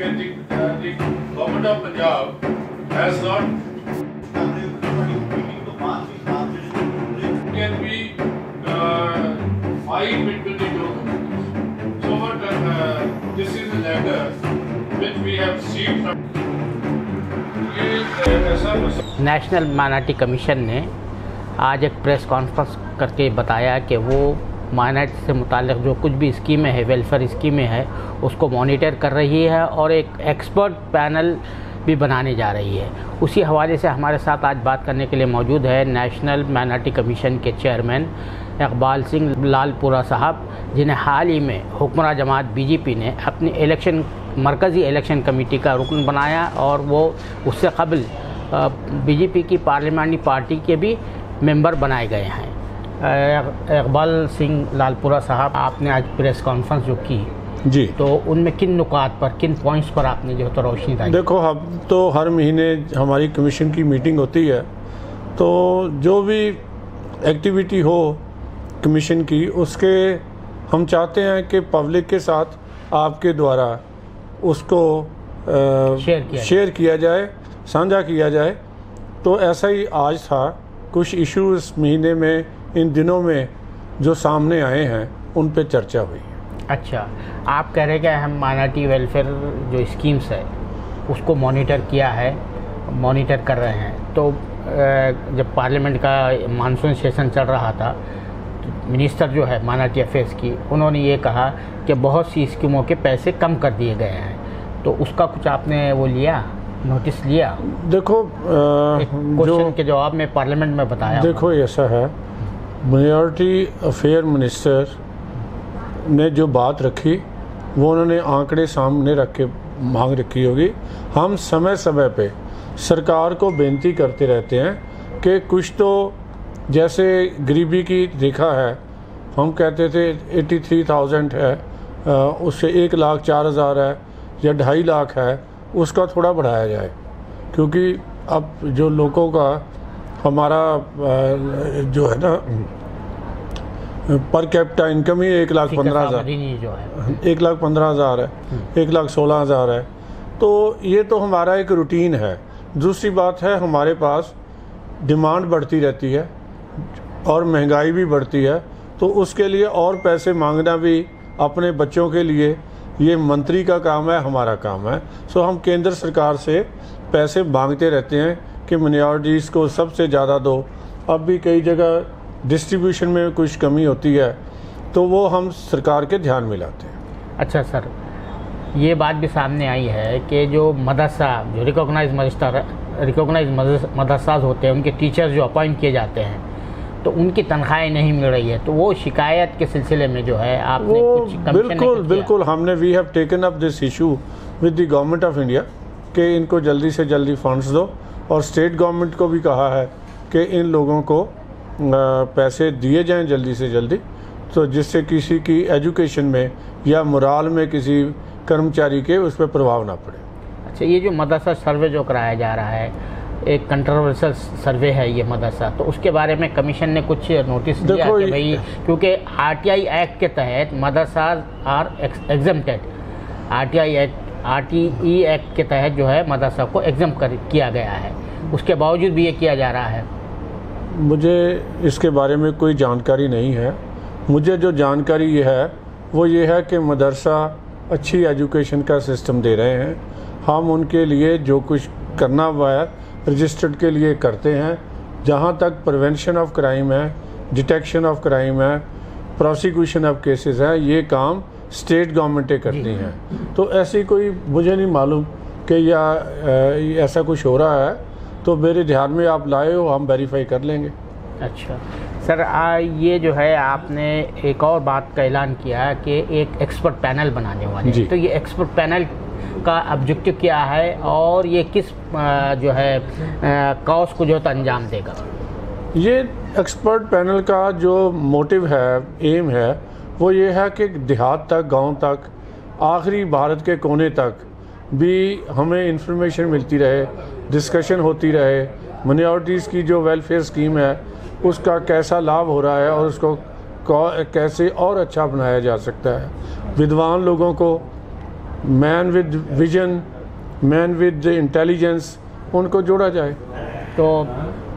the government of Punjab has not can be fight between the two countries. So what this is a letter which we have received from national minority commission ने आज एक press conference करके बताया कि वो minority से मुताल्लिक़ जो कुछ भी स्कीमें हैं, वेलफेयर स्कीमें हैं, उसको मॉनिटर कर रही है और एक एक्सपर्ट पैनल भी बनाने जा रही है। उसी हवाले से हमारे साथ आज बात करने के लिए मौजूद है नेशनल माइनॉरिटी कमीशन के चेयरमैन इकबाल सिंह लालपुरा साहब, जिन्हें हाल ही में हुक्मरान जमात बीजेपी ने अपनी मरकज़ी इलेक्शन कमेटी का रुकन बनाया और वो उससे कबल बीजेपी की पार्लियामानी पार्टी के भी मेंबर बनाए गए हैं। इकबाल सिंह लालपुरा साहब, आपने आज प्रेस कॉन्फ्रेंस जो की जी, तो उनमें किन नुकात पर, किन पॉइंट्स पर आपने जो तो रोशनी डाली? देखो, हम तो हर महीने हमारी कमीशन की मीटिंग होती है, तो जो भी एक्टिविटी हो कमीशन की, उसके हम चाहते हैं कि पब्लिक के साथ आपके द्वारा उसको शेयर किया जाए, साझा किया जाए। तो ऐसा ही आज था, कुछ इशू इस महीने में, इन दिनों में जो सामने आए हैं, उन पे चर्चा हुई। अच्छा, आप कह रहे हैं कि हम माइनॉरिटी वेलफेयर जो स्कीम्स है उसको मॉनिटर किया है, मॉनिटर कर रहे हैं। तो जब पार्लियामेंट का मानसून सेशन चल रहा था, तो मिनिस्टर जो है माइनॉरिटी अफेयर्स की, उन्होंने ये कहा कि बहुत सी स्कीमों के पैसे कम कर दिए गए हैं। तो उसका कुछ आपने वो लिया, नोटिस लिया? देखो, क्वेश्चन के जवाब में पार्लियामेंट में बताया। देखो, ऐसा है, माइनॉरिटी अफेयर मिनिस्टर ने जो बात रखी वो उन्होंने आंकड़े सामने रख के मांग रखी होगी। हम समय समय पे सरकार को बेनती करते रहते हैं कि कुछ तो, जैसे गरीबी की रेखा है, हम कहते थे 83,000 है, उससे 1,04,000 है या 2.5 लाख है, उसका थोड़ा बढ़ाया जाए, क्योंकि अब जो लोगों का हमारा जो है ना पर कैपिटा इनकम ही 1,15,000 जो है 1,15,000 है, 1,16,000 है। तो ये तो हमारा एक रूटीन है। दूसरी बात है, हमारे पास डिमांड बढ़ती रहती है और महंगाई भी बढ़ती है, तो उसके लिए और पैसे मांगना भी अपने बच्चों के लिए ये मंत्री का काम है, हमारा काम है। सो हम केंद्र सरकार से पैसे मांगते रहते हैं कि माइनॉरिटीज़ को सबसे ज़्यादा दो। अब भी कई जगह डिस्ट्रीब्यूशन में कुछ कमी होती है, तो वो हम सरकार के ध्यान में लाते हैं। अच्छा सर, ये बात भी सामने आई है कि जो मदरसा, जो रिकॉग्नाइज मदरसाज होते हैं, उनके टीचर्स जो अपॉइंट किए जाते हैं, तो उनकी तनख्वाहें नहीं मिल रही है। तो वो शिकायत के सिलसिले में जो है आपने कुछ बिल्कुल हमने we have taken up this issue with the government of India कि इनको जल्दी से जल्दी फंड्स दो, और स्टेट गवर्नमेंट को भी कहा है कि इन लोगों को पैसे दिए जाएं जल्दी से जल्दी, तो जिससे किसी की एजुकेशन में या मोराल में किसी कर्मचारी के उस पर प्रभाव ना पड़े। अच्छा, ये जो मदरसा सर्वे जो कराया जा रहा है, एक कंट्रोवर्शियल सर्वे है ये मदरसा, तो उसके बारे में कमीशन ने कुछ नोटिस दिया कि भाई, क्योंकि RTI एक्ट के तहत मदरसा आर एग्जम्प्टेड, RTE एक्ट के तहत जो है मदरसा को एग्जम्प किया गया है, उसके बावजूद भी ये किया जा रहा है। मुझे इसके बारे में कोई जानकारी नहीं है। मुझे जो जानकारी ये है वो ये है कि मदरसा अच्छी एजुकेशन का सिस्टम दे रहे हैं। हम उनके लिए जो कुछ करना हुआ है रजिस्टर्ड के लिए करते हैं। जहाँ तक प्रिवेंशन ऑफ क्राइम है, डिटेक्शन ऑफ क्राइम है, प्रोसिक्यूशन ऑफ केसेस है, ये काम स्टेट गवर्नमेंटें करती हैं। तो ऐसी कोई मुझे नहीं मालूम कि या ऐसा कुछ हो रहा है, तो मेरे ध्यान में आप लाए हो, हम वेरीफाई कर लेंगे। अच्छा सर, ये जो है आपने एक और बात का ऐलान किया कि एक एक्सपर्ट पैनल बनाने वाले हैं, तो ये एक्सपर्ट पैनल का ऑब्जेक्टिव क्या है और ये किस जो है कॉज को जो है अंजाम देगा? ये एक्सपर्ट पैनल का जो मोटिव है, एम है, वो ये है कि देहात तक, गांव तक, आखिरी भारत के कोने तक भी हमें इंफॉर्मेशन मिलती रहे, डिस्कशन होती रहे, माइनॉरिटीज़ की जो वेलफेयर स्कीम है उसका कैसा लाभ हो रहा है और उसको कैसे और अच्छा बनाया जा सकता है। विद्वान लोगों को man with vision, man with intelligence, उनको जोड़ा जाए। तो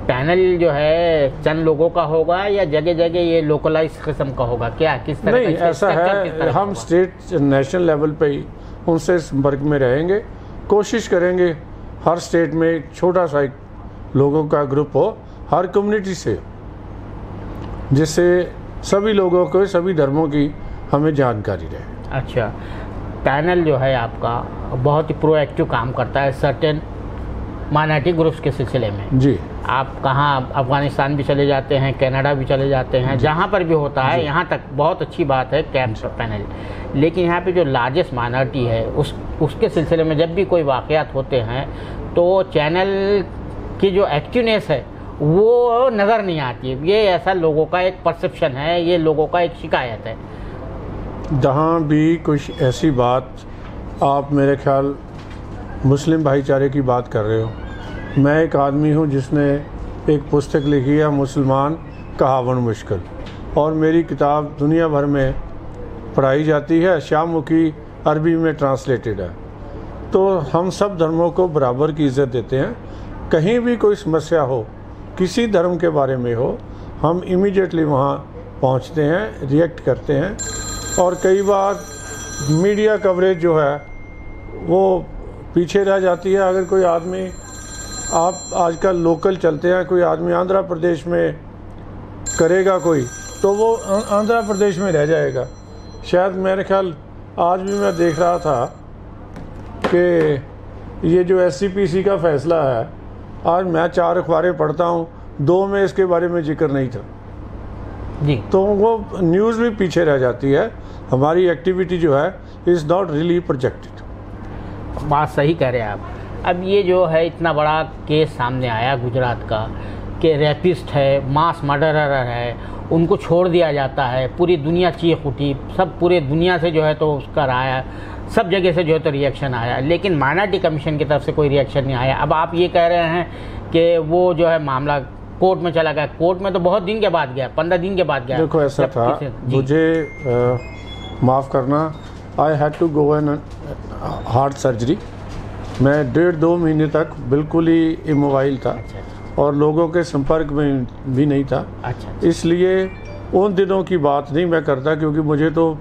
पैनल जो है चंद लोगों का होगा या जगह जगह ये लोकलाइज किस्म का होगा, क्या किस तरह नहीं, का ऐसा है, हम स्टेट नेशनल लेवल पे ही उनसे संपर्क में रहेंगे, कोशिश करेंगे हर स्टेट में छोटा सा एक लोगों का ग्रुप हो हर कम्युनिटी से, जिससे सभी लोगों को, सभी धर्मों की हमें जानकारी रहे। अच्छा, पैनल जो है आपका बहुत ही प्रोएक्टिव काम करता है सर्टेन माइनॉरिटी ग्रुप्स के सिलसिले में। जी, आप कहाँ अफ़गानिस्तान भी चले जाते हैं, कनाडा भी चले जाते हैं, जहाँ पर भी होता है, यहाँ तक बहुत अच्छी बात है कैंप पैनल। लेकिन यहाँ पे जो लार्जेस्ट माइनॉरिटी है उसके सिलसिले में जब भी कोई वाक़यात होते हैं तो चैनल की जो एक्टिवनेस है वो नज़र नहीं आती है। ये ऐसा लोगों का एक परसेप्शन है, ये लोगों का एक शिकायत है। जहाँ भी कुछ ऐसी बात, आप मेरे ख्याल मुस्लिम भाईचारे की बात कर रहे हो, मैं एक आदमी हूँ जिसने एक पुस्तक लिखी है मुसलमान कहावन मुश्किल, और मेरी किताब दुनिया भर में पढ़ाई जाती है, शाहमुखी अरबी में ट्रांसलेटेड है। तो हम सब धर्मों को बराबर की इज़्ज़त देते हैं। कहीं भी कोई समस्या हो, किसी धर्म के बारे में हो, हम इमीडिएटली वहाँ पहुँचते हैं, रिएक्ट करते हैं। और कई बार मीडिया कवरेज जो है वो पीछे रह जाती है। अगर कोई आदमी, आप आजकल लोकल चलते हैं, कोई आदमी आंध्र प्रदेश में करेगा कोई, तो वो आंध्र प्रदेश में रह जाएगा। शायद मेरे ख्याल आज भी मैं देख रहा था कि ये जो SCPC का फ़ैसला है, आज मैं 4 अखबारें पढ़ता हूँ, 2 में इसके बारे में जिक्र नहीं था जी। तो वो न्यूज़ भी पीछे रह जाती है। हमारी एक्टिविटी जो है इज़ नॉट रियली प्रोजेक्टेड। बात सही कह रहे हैं आप। अब ये जो है इतना बड़ा केस सामने आया गुजरात का कि रेपिस्ट है, मास मर्डरर है, उनको छोड़ दिया जाता है, पूरी दुनिया चीख उठी, सब पूरे दुनिया से जो है तो उसका आया, सब जगह से जो है तो रिएक्शन आया, लेकिन माइनॉरिटी कमीशन की तरफ से कोई रिएक्शन नहीं आया। अब आप ये कह रहे हैं कि वो जो है मामला कोर्ट में चला गया। कोर्ट में तो बहुत दिन के बाद गया, 15 दिन के बाद गया। देखो ऐसा था, मुझे माफ़ करना, I had to go an heart surgery. मैं 1.5-2 महीने तक बिल्कुल ही इमोबाइल था। अच्छा। और लोगों के संपर्क में भी नहीं था। अच्छा। इसलिए उन दिनों की बात नहीं मैं करता, क्योंकि मुझे तो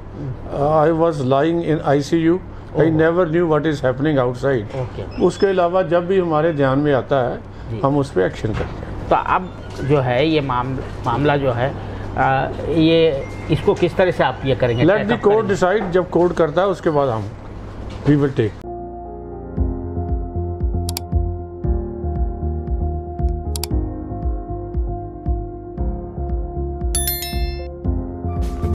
I was lying in ICU, I never knew what is happening outside. उसके अलावा जब भी हमारे ध्यान में आता है हम उस पर एक्शन करते हैं। तो अब जो है ये मामला जो है ये इसको किस तरह से आप ये करेंगे? Let the court decide. जब कोर्ट करता है उसके बाद हम वी विल टेक।